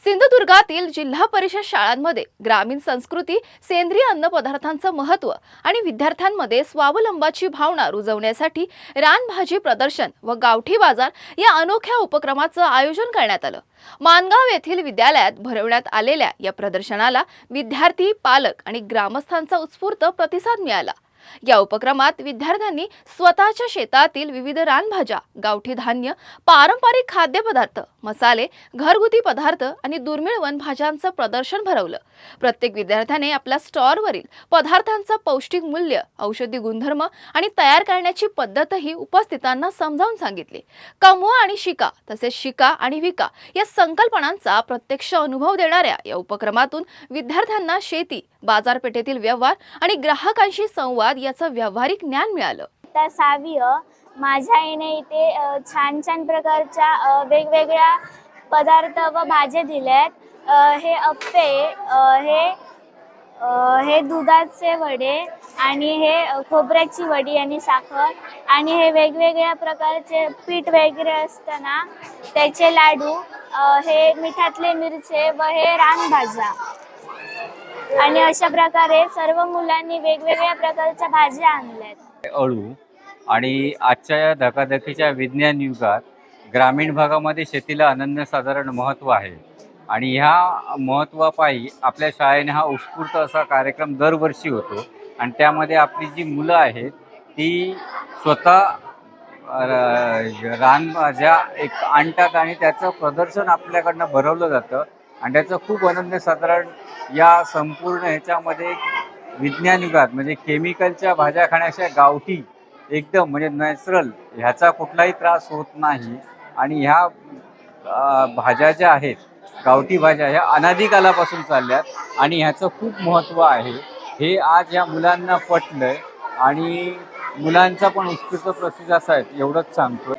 सिंधुदुर्गातील जिल्हा परिषद शाळांमध्ये ग्रामीण संस्कृती, सेंद्रिय अन्न पदार्थांचं महत्त्व आणि विद्यार्थ्यांमध्ये स्वावलंबाची भावना रुजवण्यासाठी रानभाजी प्रदर्शन व गावठी बाजार या अनोख्या उपक्रमाचं आयोजन करण्यात आलं। मानगाव येथील विद्यालयात भरवण्यात आलेल्या या प्रदर्शनाला विद्यार्थी, पालक आणि ग्रामस्थांचा उत्स्फूर्त प्रतिसाद मिळाला। या उपक्रमात विद्यार्थ्यांनी स्वतःच्या शेतातील विविध रानभाज्या, गावठी धान्य, पारंपरिक खाद्यपदार्थ, मसाले, घरगुती पदार्थ आणि दुर्मिळ वनभाज्यांचं प्रदर्शन भरवलं। प्रत्येक विद्यार्थ्याने आपल्या स्टॉलवरील पदार्थांचं पौष्टिक मूल्य, औषधी गुणधर्म आणि तयार करण्याची पद्धतही उपस्थितांना समजावून सांगितली। कमवा आणि शिका तसेच शिका आणि विका या संकल्पनांचा प्रत्यक्ष अनुभव देणाऱ्या या उपक्रमातून विद्यार्थ्यांना शेती, बाजारपेठेतील व्यवहार आणि ग्राहकांशी संवाद याचं व्यावहारिक ज्ञान मिळालं। आता 6वी माझ्या आईने इथे छान छान प्रकारच्या वेगवेगळ्या पदार्थ व भाज्या दिल्यात। हे अप्पे, हे दुधाचे वडे आणि हे खोबऱ्याची वडी आणि साखर आणि हे वेगवेगळ्या प्रकारचे पीठ वगैरे असताना त्याचे लाडू, हे मिठातले मिरचे व हे रानभाज्या आणि अशा प्रकारे सर्व मुलांनी वेगवेगळ्या प्रकारच्या भाज्या आणल्यात। अळू आणि आजच्या या धकाधकीच्या विज्ञान युगात ग्रामीण भागामध्ये शेतीला अनन्यसाधारण महत्त्व आहे आणि ह्या महत्त्वापायी आपल्या शाळेने हा उत्स्फूर्त असा कार्यक्रम दरवर्षी होतो आणि त्यामध्ये आपली जी मुलं आहेत ती स्वतः रानभाज्या एक आणतात आणि त्याचं प्रदर्शन आपल्याकडनं भरवलं जातं आणि त्याचं खूप अनन्यसाधारण या संपूर्ण ह्याच्यामध्ये विज्ञान युगात म्हणजे केमिकलच्या भाज्या खाण्याच्या गावठी एकदम म्हणजे नॅचरल ह्याचा कुठलाही त्रास होत नाही आणि ह्या भाज्या ज्या आहेत गावठी भाज्या ह्या अनादी कालापासून चालल्यात आणि ह्याचं खूप महत्त्व आहे। हे आज या मुलांना पटलंय आणि मुलांचा पण उत्स्फूर्त प्रतिसाद आहे एवढंच सांगतो।